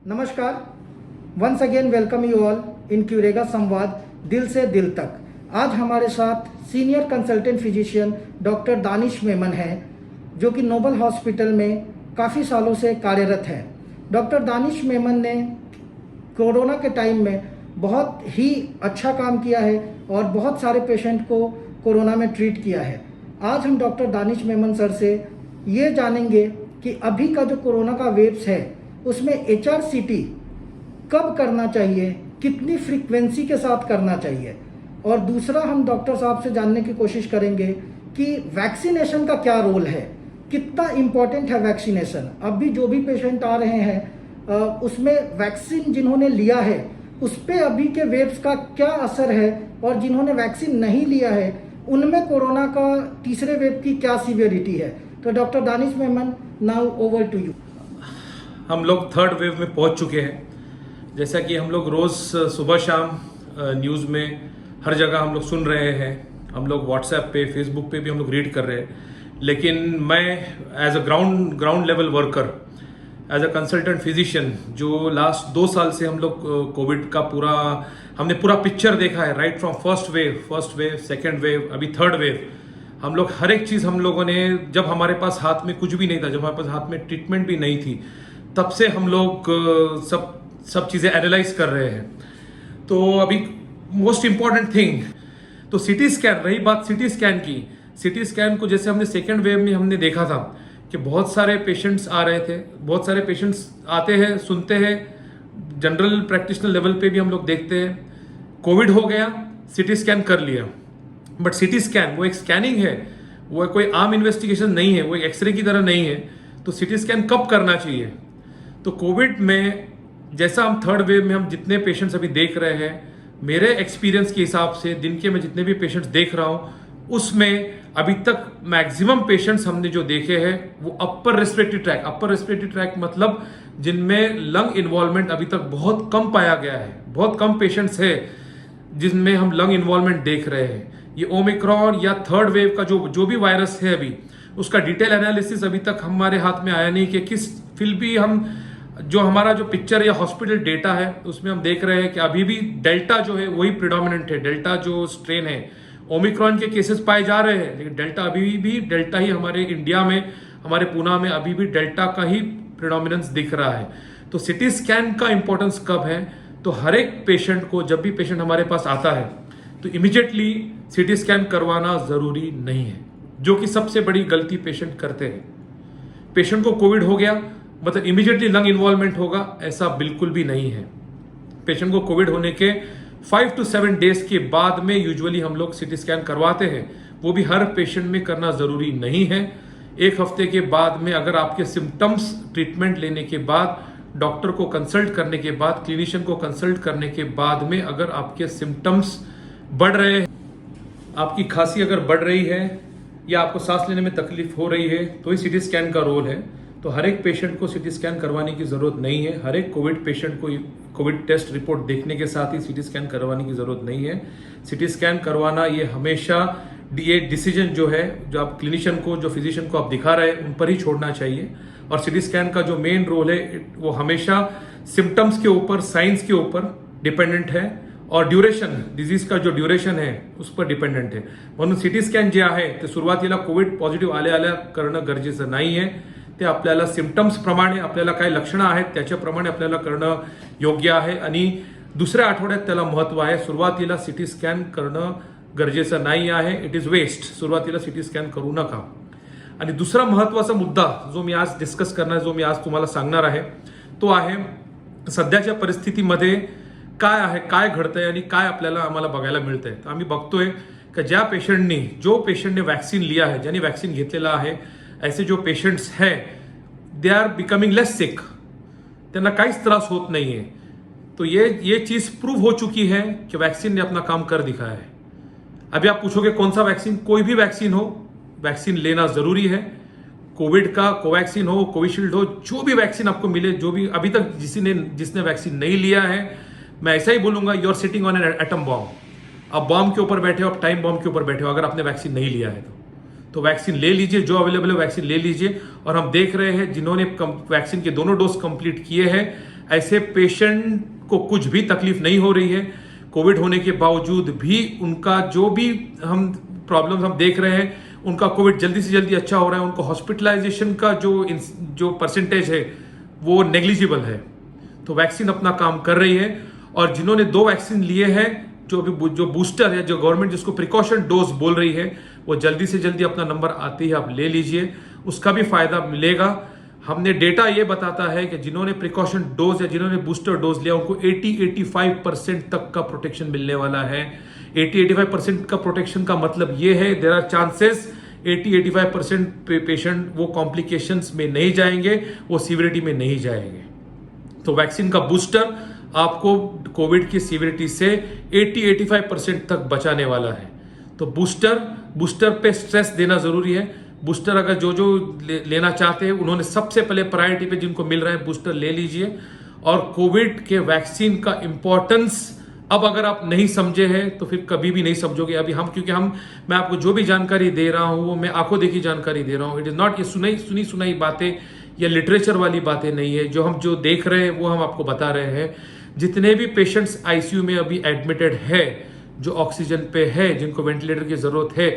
नमस्कार, once again welcome you all in क्यूरेगा संवाद दिल से दिल तक। आज हमारे साथ senior consultant physician doctor Danish Memon हैं, जो कि नोबल हॉस्पिटल में काफ़ी सालों से कार्यरत हैं। डॉक्टर दानिश मेमन ने कोरोना के टाइम में बहुत ही अच्छा काम किया है और बहुत सारे पेशेंट को कोरोना में ट्रीट किया है। आज हम डॉक्टर दानिश मेमन सर से ये जानेंगे कि अभी का जो कोरोना का वेव्स है उसमें HRCT कब करना चाहिए, कितनी फ्रीक्वेंसी के साथ करना चाहिए, और दूसरा हम डॉक्टर साहब से जानने की कोशिश करेंगे कि वैक्सीनेशन का क्या रोल है, कितना इम्पोर्टेंट है वैक्सीनेशन। अब भी जो भी पेशेंट आ रहे हैं उसमें वैक्सीन जिन्होंने लिया है उस पर अभी के वेव्स का क्या असर है, और जिन्होंने वैक्सीन नहीं लिया है उनमें कोरोना का तीसरे वेव की क्या सीवियरिटी है। तो doctor Danish Memon, now over to you. हम लोग थर्ड वेव में पहुंच चुके हैं। जैसा कि हम लोग रोज़ सुबह शाम न्यूज़ में हर जगह हम लोग सुन रहे हैं, हम लोग व्हाट्सएप पे फेसबुक पे भी हम लोग रीड कर रहे हैं। लेकिन मैं as a ground level worker, as a consultant physician, जो लास्ट 2 साल से हम लोग कोविड का हमने पूरा पिक्चर देखा है, right from first wave, second wave, अभी थर्ड वेव। हम लोग हर एक चीज़ हम लोगों ने, जब हमारे पास हाथ में कुछ भी नहीं था, जब हमारे पास हाथ में ट्रीटमेंट भी नहीं थी, तब से हम लोग सब चीज़ें एनालाइज कर रहे हैं। तो अभी मोस्ट इंपॉर्टेंट थिंग तो सिटी स्कैन, रही बात सिटी स्कैन की। सिटी स्कैन को जैसे हमने सेकेंड वेव में हमने देखा था कि बहुत सारे पेशेंट्स आ रहे थे, बहुत सारे पेशेंट्स आते हैं, सुनते हैं, जनरल प्रैक्टिशनर लेवल पे भी हम लोग देखते हैं। कोविड हो गया, सिटी स्कैन कर लिया, बट सिटी स्कैन वो एक स्कैनिंग है, वो कोई आम इन्वेस्टिगेशन नहीं है, वो एक एक्सरे की तरह नहीं है। तो सिटी स्कैन कब करना चाहिए? तो कोविड में जैसा हम थर्ड वेव में हम जितने पेशेंट्स अभी देख रहे हैं, मेरे एक्सपीरियंस के हिसाब से दिन के मैं जितने भी पेशेंट्स देख रहा हूं उसमें अभी तक मैक्सिमम पेशेंट्स हमने जो देखे हैं वो अपर रेस्पिरेटरी ट्रैक मतलब जिनमें लंग इन्वॉल्वमेंट अभी तक बहुत कम पाया गया है। बहुत कम पेशेंट्स है जिनमें हम लंग इन्वॉल्वमेंट देख रहे हैं। ये ओमिक्रॉन या थर्ड वेव का जो भी वायरस है, अभी उसका डिटेल एनालिसिस अभी तक हमारे हाथ में आया नहीं कि किस फिर भी हम जो हमारा जो पिक्चर या हॉस्पिटल डेटा है उसमें हम देख रहे हैं कि अभी भी डेल्टा जो है वही प्रिडोमिनेंट है। डेल्टा जो स्ट्रेन है, ओमिक्रॉन के केसेस पाए जा रहे हैं, लेकिन डेल्टा अभी भी डेल्टा ही हमारे इंडिया में, हमारे पूना में अभी भी डेल्टा का ही प्रिडोमिनेंस दिख रहा है। तो सिटी स्कैन का इंपॉर्टेंस कब है? तो हर एक पेशेंट को, जब भी पेशेंट हमारे पास आता है तो इमीडिएटली सिटी स्कैन करवाना जरूरी नहीं है, जो कि सबसे बड़ी गलती पेशेंट करते हैं। पेशेंट को कोविड हो गया मतलब इमीडिएटली लंग इन्वॉल्वमेंट होगा, ऐसा बिल्कुल भी नहीं है। पेशेंट को कोविड होने के 5 to 7 डेज के बाद में यूजुअली हम लोग सिटी स्कैन करवाते हैं। वो भी हर पेशेंट में करना जरूरी नहीं है। 1 हफ्ते के बाद में अगर आपके सिम्टम्स ट्रीटमेंट लेने के बाद, डॉक्टर को कंसल्ट करने के बाद, क्लिनिशियन को कंसल्ट करने के बाद में अगर आपके सिम्टम्स बढ़ रहे हैं, आपकी खांसी अगर बढ़ रही है या आपको सांस लेने में तकलीफ हो रही है, तो ही सिटी स्कैन का रोल है। तो हर एक पेशेंट को सिटी स्कैन करवाने की जरूरत नहीं है। हर एक कोविड पेशेंट को कोविड टेस्ट रिपोर्ट देखने के साथ ही सिटी स्कैन करवाने की जरूरत नहीं है। सिटी स्कैन करवाना ये हमेशा ये डिसीजन जो है, जो आप क्लिनिशियन को, जो फिजिशियन को आप दिखा रहे हैं, उन पर ही छोड़ना चाहिए। और सिटी स्कैन का जो मेन रोल है वो हमेशा सिम्टम्स के ऊपर, साइंस के ऊपर डिपेंडेंट है, और ड्युरेशन, डिजीज का जो ड्युरेशन है उस पर डिपेंडेंट है. म्हणून सिटी स्कॅन जे आहे ते सुरुवातीला कोविड पॉझिटिव्ह आल्या करणं गरजेचं नाही आहे. ते आपल्याला सिम्पटम्स प्रमाणे, आपल्याला काय लक्षणं आहेत त्याच्याप्रमाणे आपल्याला करणं योग्य आहे. आणि दुसऱ्या आठवड्यात त्याला महत्व आहे. सुरुवातीला सिटी स्कॅन करणं गरजेचं नाही आहे. It is waste. सुरुवातीला सिटी स्कॅन करू नका. आणि दुसरा महत्त्वाचा मुद्दा जो मी आज डिस्कस करणार, जो मी आज तुम्हाला सांगणार आहे, तो आहे सध्याच्या परिस्थितीमध्ये काय आहे, काय घडतंय आणि काय आपल्याला आम्हाला बघायला मिळतंय. तर आम्ही बघतोय की जो पेशेंटने वैक्सीन लिया है, ज्यांनी वैक्सीन घेतलेला आहे, ऐसे जो पेशेंट्स हैं दे आर बिकमिंग लेस सिक. त्यांना काहीच त्रास होत नहीं है. तो ये चीज प्रूव हो चुकी है कि वैक्सीन ने अपना काम कर दिखाया है. अभी आप पूछोगे कौन सा वैक्सीन, कोई भी वैक्सीन हो, वैक्सीन लेना जरूरी है. कोविड का कोवैक्सीन हो, कोविशील्ड हो, जो भी वैक्सीन आपको मिले, जो भी अभी तक जिसने वैक्सीन नहीं लिया है, मैं ऐसा ही बोलूंगा, you are sitting on an atom bomb. आप बॉम्ब के ऊपर बैठे हो, आप टाइम बॉम्ब के ऊपर बैठे हो अगर आपने वैक्सीन नहीं लिया है तो वैक्सीन ले लीजिए, जो अवेलेबल है वैक्सीन ले लीजिए। और हम देख रहे हैं जिन्होंने वैक्सीन के दोनों डोज कंप्लीट किए हैं, ऐसे पेशेंट को कुछ भी तकलीफ नहीं हो रही है। कोविड होने के बावजूद भी उनका जो भी हम प्रॉब्लम्स हम देख रहे हैं, उनका कोविड जल्दी से जल्दी अच्छा हो रहा है। उनको हॉस्पिटलाइजेशन का जो परसेंटेज है वो नेग्लिजिबल है। तो वैक्सीन अपना काम कर रही है। और जिन्होंने 2 वैक्सीन लिए हैं, जो बूस्टर है, जो गवर्नमेंट जिसको प्रिकॉशन डोज बोल रही है, वो जल्दी से जल्दी अपना नंबर आते ही आप ले लीजिए, उसका भी फायदा मिलेगा। हमने डेटा ये बताता है कि जिन्होंने प्रिकॉशन डोज या जिन्होंने बूस्टर डोज लिया, उनको 80-85% तक का प्रोटेक्शन मिलने वाला है। 80-85% का प्रोटेक्शन का मतलब ये है, देयर आर चांसेस 80-85% पेशेंट वो कॉम्प्लिकेशंस में नहीं जाएंगे, वो सीवियरिटी में नहीं जाएंगे। तो वैक्सीन का बूस्टर आपको कोविड की सीवियरिटी से 80-85% तक बचाने वाला है। तो बूस्टर पे स्ट्रेस देना जरूरी है। बूस्टर अगर जो लेना चाहते हैं, उन्होंने सबसे पहले प्रायोरिटी पे जिनको मिल रहा है बूस्टर ले लीजिए। और कोविड के वैक्सीन का इंपॉर्टेंस अब अगर आप नहीं समझे हैं तो फिर कभी भी नहीं समझोगे। अभी क्योंकि मैं आपको जो भी जानकारी दे रहा हूं वो मैं आंखों देखी जानकारी दे रहा हूं। इट इज नॉट ये सुनी सुनाई बातें या लिटरेचर वाली बातें नहीं है। जो देख रहे हैं वो हम आपको बता रहे हैं। जितने भी पेशेंट्स आईसीयू में अभी एडमिटेड है, जो ऑक्सीजन पे है, जिनको वेंटिलेटर की जरूरत है,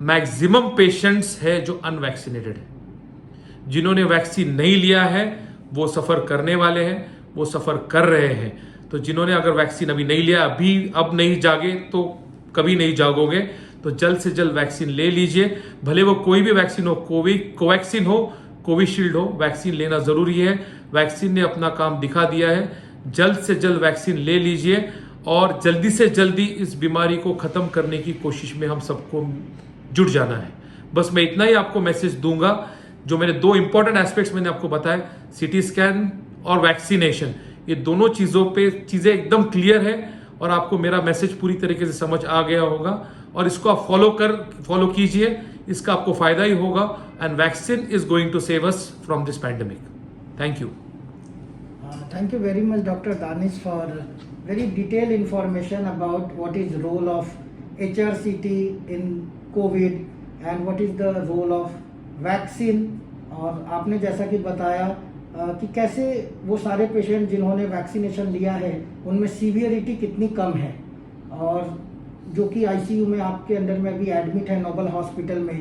मैक्सिमम पेशेंट्स है जो अनवैक्सीनेटेड है। जिन्होंने वैक्सीन नहीं लिया है वो सफर करने वाले हैं, वो सफर कर रहे हैं। तो जिन्होंने अगर वैक्सीन अभी नहीं लिया, अब नहीं जागे तो कभी नहीं जागोगे। तो जल्द से जल्द वैक्सीन ले लीजिए, भले वो कोई भी वैक्सीन हो, कोवैक्सीन हो, कोविशील्ड हो, वैक्सीन लेना जरूरी है। वैक्सीन ने अपना काम दिखा दिया है। जल्द से जल्द वैक्सीन ले लीजिए और जल्दी से जल्दी इस बीमारी को खत्म करने की कोशिश में हम सबको जुट जाना है। बस मैं इतना ही आपको मैसेज दूंगा। जो मेरे 2 इंपॉर्टेंट एस्पेक्ट्स मैंने आपको बताया, सीटी स्कैन और वैक्सीनेशन, ये दोनों चीजों पे चीजें एकदम क्लियर है और आपको मेरा मैसेज पूरी तरीके से समझ आ गया होगा। और इसको आप फॉलो कीजिए, इसका आपको फायदा ही होगा। And vaccine is going to save us from this pandemic. Thank you. Thank you very much, Dr. Danish, for very detailed information about what is role of HRCT in COVID and what is the role of vaccine। और आपने जैसा कि बताया कि कैसे वो सारे patient जिन्होंने वैक्सीनेशन लिया है उनमें सीवियरिटी कितनी कम है, और जो कि आईसीयू में आपके अंडर में भी एडमिट है नोबल हॉस्पिटल में,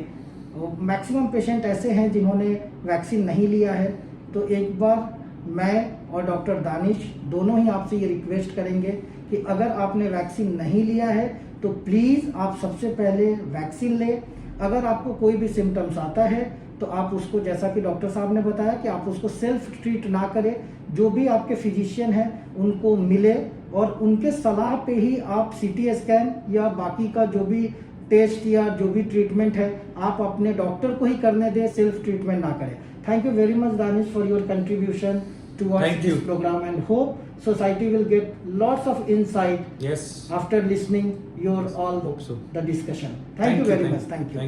मैक्सिमम पेशेंट ऐसे हैं जिन्होंने वैक्सीन नहीं लिया है। तो एक बार मैं और डॉक्टर दानिश दोनों ही आपसे ये रिक्वेस्ट करेंगे कि अगर आपने वैक्सीन नहीं लिया है तो प्लीज़ आप सबसे पहले वैक्सीन लें। अगर आपको कोई भी सिम्टम्स आता है तो आप उसको, जैसा कि डॉक्टर साहब ने बताया, कि आप उसको सेल्फ ट्रीट ना करें। जो भी आपके फिजिशियन हैं उनको मिले और उनके सलाह पे ही आप सीटी स्कैन या बाकी का जो भी टेस्ट या जो भी ट्रीटमेंट है आप अपने डॉक्टर को ही करने दें, सेल्फ ट्रीटमेंट ना करें। Thank you very much, Danish, for your contribution towards this program, and hope society will get lots of insight Yes. after listening your all Hope so. the discussion. Thank you very much. Thank you.